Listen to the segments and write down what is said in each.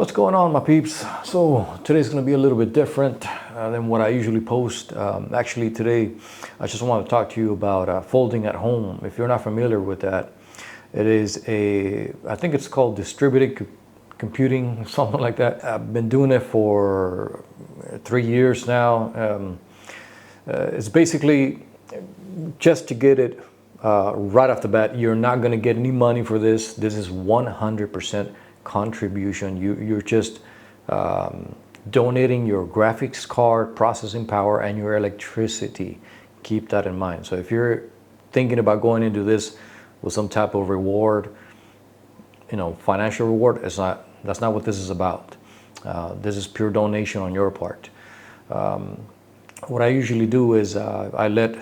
What's going on, my peeps? So today's going to be a little bit different than what I usually post. Actually, today I just want to talk to you about folding at home. If you're not familiar with that, it is I think it's called distributed computing, something like that. I've been doing it for 3 years now. It's basically just to get it right off the bat. You're not going to get any money for this. This is 100% contribution. You're just donating your graphics card, processing power, and your electricity. Keep that in mind. So if you're thinking about going into this with some type of reward, financial reward, that's not what this is about. This is pure donation on your part. What I usually do is I let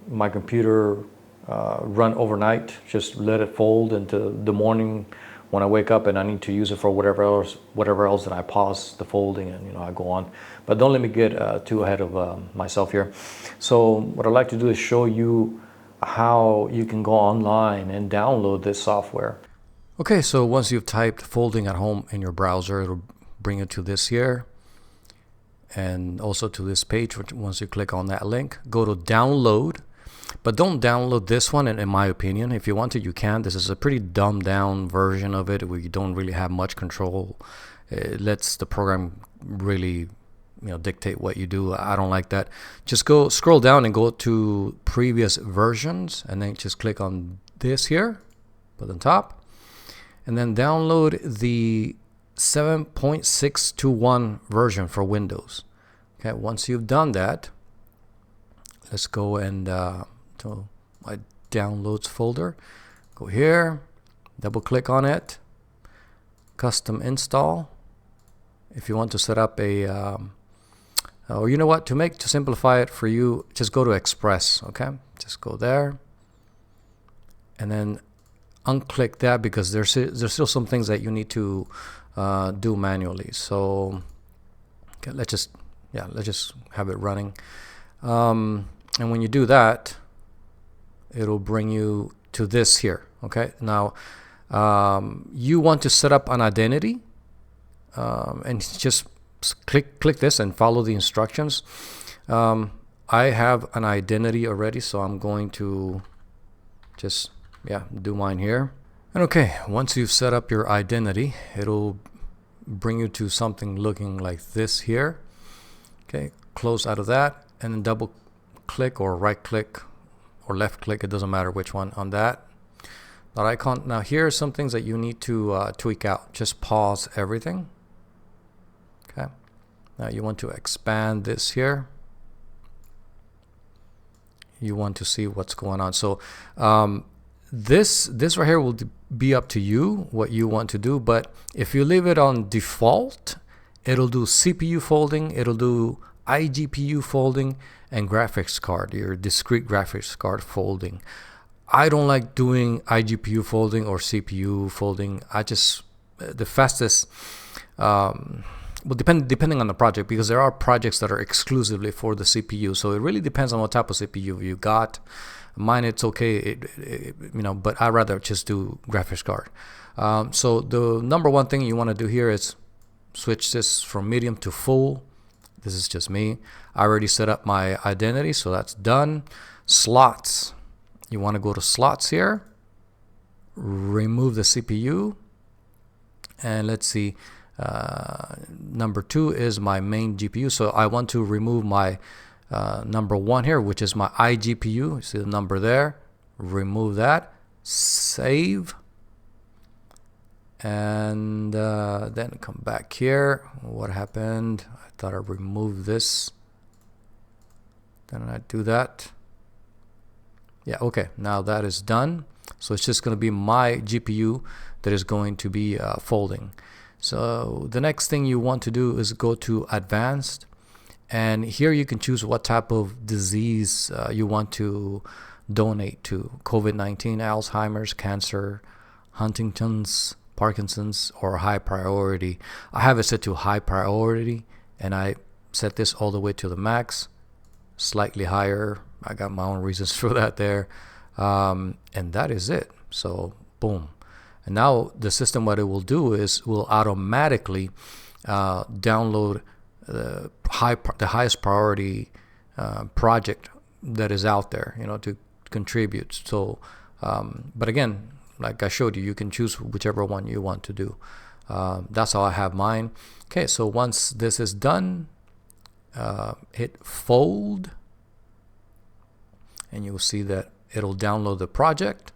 my computer run overnight, just let it fold into the morning. When I wake up and I need to use it for whatever else, then I pause the folding and I go on. But don't let me get too ahead of myself here. So what I'd like to do is show you how you can go online and download this software. Okay, so once you've typed folding at home in your browser, it'll bring you to this here and also to this page. Once you click on that link, go to download. But don't download this one, in my opinion. If you want to, you can. This is a pretty dumbed down version of it where you don't really have much control. It lets the program really dictate what you do. I don't like that. Just scroll down and go to previous versions, and then just click on this here, put on top, and then download the 7.621 version for Windows. Okay, once you've done that, let's go and to my downloads folder. Go here, double click on it, custom install. If you want to set up or you know what, to simplify it for you, just go to Express. Okay, just go there and then unclick that because there's still some things that you need to do manually. So okay, let's just have it running. And when you do that, it'll bring you to this here. Okay, now you want to set up an identity and just click this and follow the instructions. I have an identity already, so I'm going to just do mine here. And okay, once you've set up your identity, it'll bring you to something looking like this here. Okay, close out of that and then double click or right click or left click, it doesn't matter which one, on that icon. Now here are some things that you need to tweak out. Just pause everything. Okay, now you want to expand this here. You want to see what's going on. So this right here will be up to you what you want to do, but if you leave it on default, it'll do CPU folding, it'll do iGPU folding, and graphics card, your discrete graphics card folding. I don't like doing iGPU folding or CPU folding. The fastest, depending on the project, because there are projects that are exclusively for the CPU. So it really depends on what type of CPU you got. Mine, it's okay, but I'd rather just do graphics card. So the number one thing you want to do here is switch this from medium to full. This is just me. I already set up my identity, so that's done. Slots. You want to go to slots here. Remove the CPU. And let's see. Number 2 is my main GPU. So I want to remove my number 1 here, which is my iGPU. You see the number there. Remove that. Save. And then come back here. What happened? I thought I removed this. Then I do that. Yeah, okay, now that is done. So it's just going to be my GPU that is going to be folding. So the next thing you want to do is go to advanced, and here you can choose what type of disease you want to donate to: COVID-19, Alzheimer's, cancer, Huntington's, Parkinson's, or high priority. I have it set to high priority, and I set this all the way to the max, slightly higher. I got my own reasons for that there. And that is it. So boom. And now the system, what it will do is will automatically download the highest priority project that is out there, to contribute. So, but again, like I showed you, you can choose whichever one you want to do. That's how I have mine. Okay, so once this is done, hit fold, and you'll see that it'll download the project.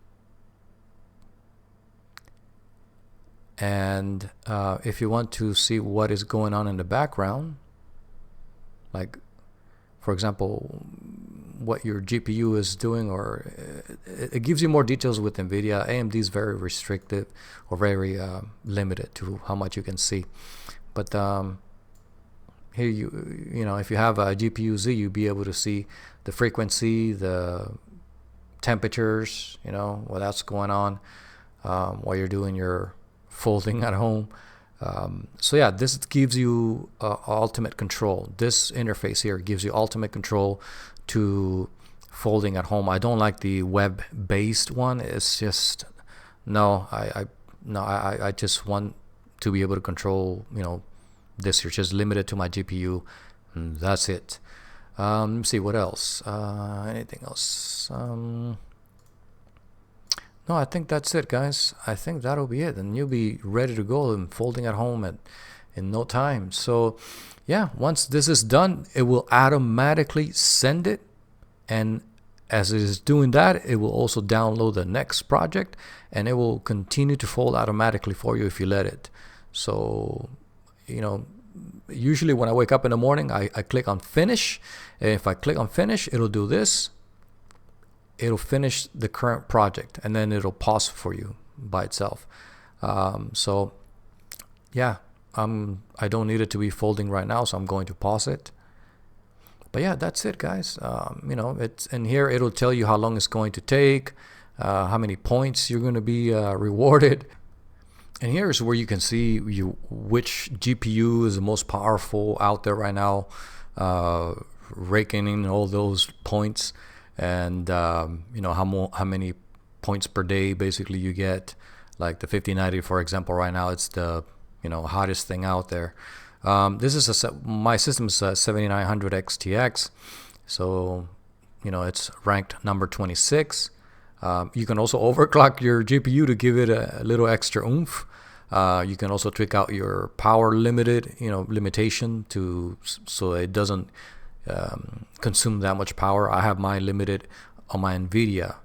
And if you want to see what is going on in the background, like for example, what your GPU is doing, or it gives you more details with NVIDIA. AMD is very restrictive or very limited to how much you can see. But here if you have a GPU Z, you'll be able to see the frequency, the temperatures, what that's going on while you're doing your folding at home. So yeah, this gives you ultimate control. This interface here gives you ultimate control to folding at home. I don't like the web-based one. It's just I just want to be able to control this here, just limited to my GPU, and that's it. Let me see what else. Anything else? No, I think that's it, guys. I think that'll be it, and you'll be ready to go and folding at home in no time. So yeah, once this is done, it will automatically send it, and as it is doing that, it will also download the next project, and it will continue to fold automatically for you if you let it. So usually when I wake up in the morning, I click on finish, and if I click on finish, it'll do this. It'll finish the current project, and then it'll pause for you by itself. So yeah, I don't need it to be folding right now, so I'm going to pause it. But yeah, that's it, guys. It's in here. It'll tell you how long it's going to take, how many points you're going to be rewarded. And here's where you can see which GPU is the most powerful out there right now, raking in all those points, and how many points per day basically you get. Like the 5090, for example, right now it's the hottest thing out there. This is my system is a 7900 XTX, so it's ranked number 26. You can also overclock your GPU to give it a little extra oomph. You can also tweak out your power limitation so it doesn't consume that much power. I have mine limited on my NVIDIA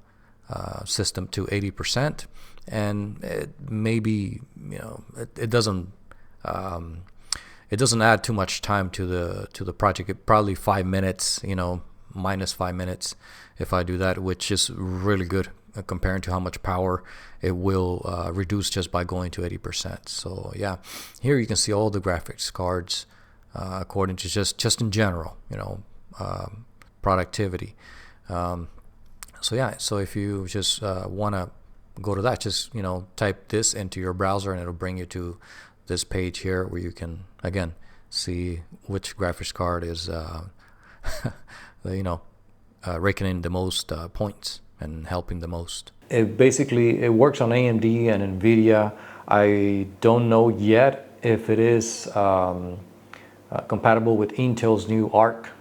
system to 80%, and it doesn't add too much time to the project. It probably 5 minutes, minus 5 minutes if I do that, which is really good comparing to how much power it will reduce just by going to 80%. So yeah, here you can see all the graphics cards according to just in general, productivity. So yeah, so if you just want to go to that, just type this into your browser, and it'll bring you to this page here where you can again see which graphics card is raking in the most points and helping the most. It works on AMD and NVIDIA. I don't know yet if it is compatible with Intel's new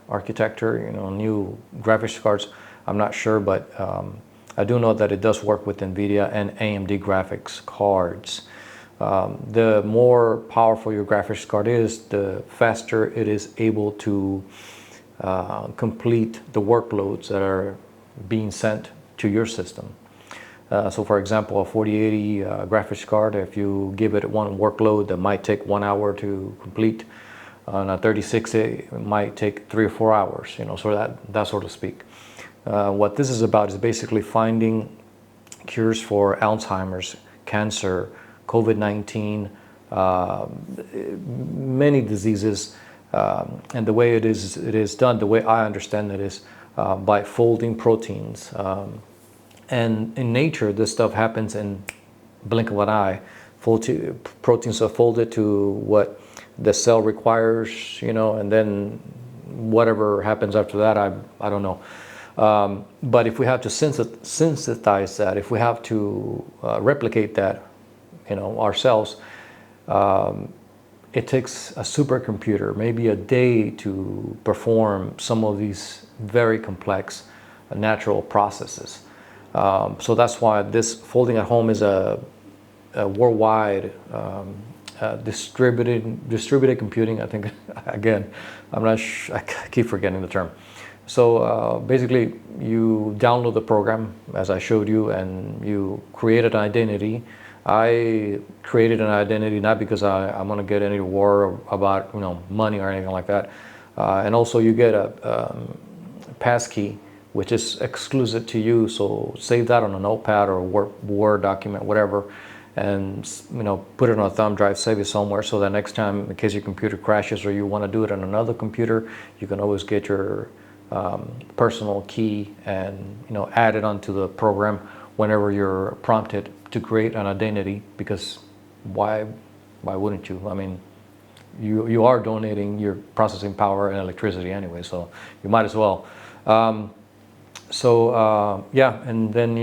architecture, new graphics cards. I'm not sure, but I do know that it does work with NVIDIA and AMD graphics cards. The more powerful your graphics card is, the faster it is able to complete the workloads that are being sent to your system. So for example, a 4080 graphics card, if you give it one workload that might take 1 hour to complete, on a 3060 it might take 3 or 4 hours, so that sort of speak. What this is about is basically finding cures for Alzheimer's, cancer, COVID-19, many diseases, and the way it is done, the way I understand it, is by folding proteins. And in nature, this stuff happens in blink of an eye. Proteins are folded to what the cell requires, and then whatever happens after that, I don't know. But if we have to synthesize that, if we have to replicate that ourselves, it takes a supercomputer, maybe a day, to perform some of these very complex natural processes. So that's why this folding at home is a worldwide distributed computing. I think again, I keep forgetting the term. So basically, you download the program as I showed you, and you create an identity. I created an identity not because I'm going to get any war about money or anything like that. And also you get a passkey, which is exclusive to you. So save that on a notepad or Word document, whatever, and put it on a thumb drive, save it somewhere, so that next time, in case your computer crashes or you want to do it on another computer, you can always get your personal key and add it onto the program whenever you're prompted to create an identity. Because why wouldn't you? I mean, you are donating your processing power and electricity anyway, so you might as well. Yeah, and then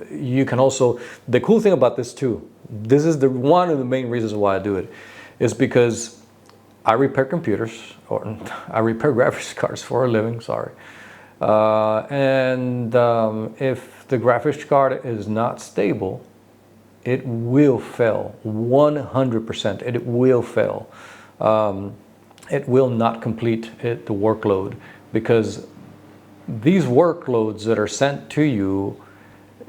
you can also, the cool thing about this too, this is one of the main reasons why I do it, is because I repair computers, or I repair graphics cards for a living, sorry. And if the graphics card is not stable, it will fail, 100%, it will fail. It will not complete the workload, because these workloads that are sent to you,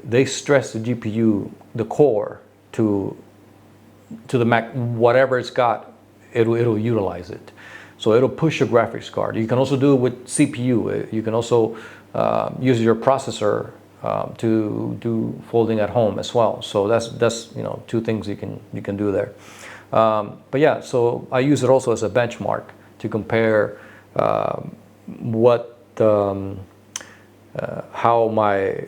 they stress the GPU, the core, to the max. Whatever it's got, it'll utilize it. So it'll push your graphics card. You can also do it with CPU. You can also use your processor to do folding at home as well. So that's two things you can do there. But yeah, so I use it also as a benchmark to compare how my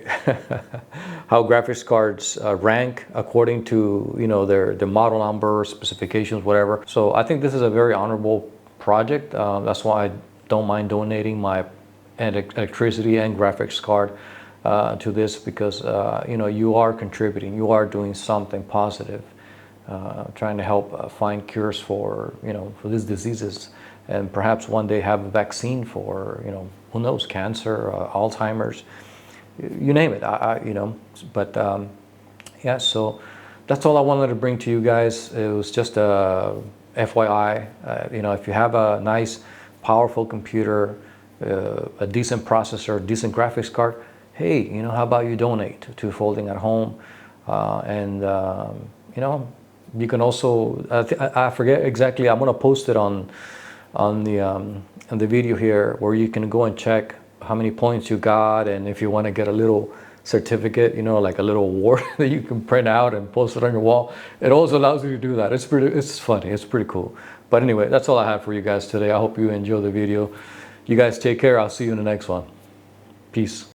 how graphics cards rank according to their model number, specifications, whatever. So I think this is a very honorable project. That's why I don't mind donating my electricity and graphics card to this, because you are contributing, you are doing something positive, trying to help find cures for these diseases, and perhaps one day have a vaccine for who knows, cancer, Alzheimer's, you name it. But yeah, so that's all I wanted to bring to you guys. It was just a FYI. If you have a nice, powerful computer, a decent processor, decent graphics card, hey, how about you donate to folding at home? And you can also, I forget exactly, I'm going to post it on the video here, where you can go and check how many points you got, and if you want to get a little certificate, like a little award that you can print out and post it on your wall, it also allows you to do that. It's funny, it's pretty cool. But anyway, that's all I have for you guys today. I hope you enjoy the video. You guys take care. I'll see you in the next one. Peace.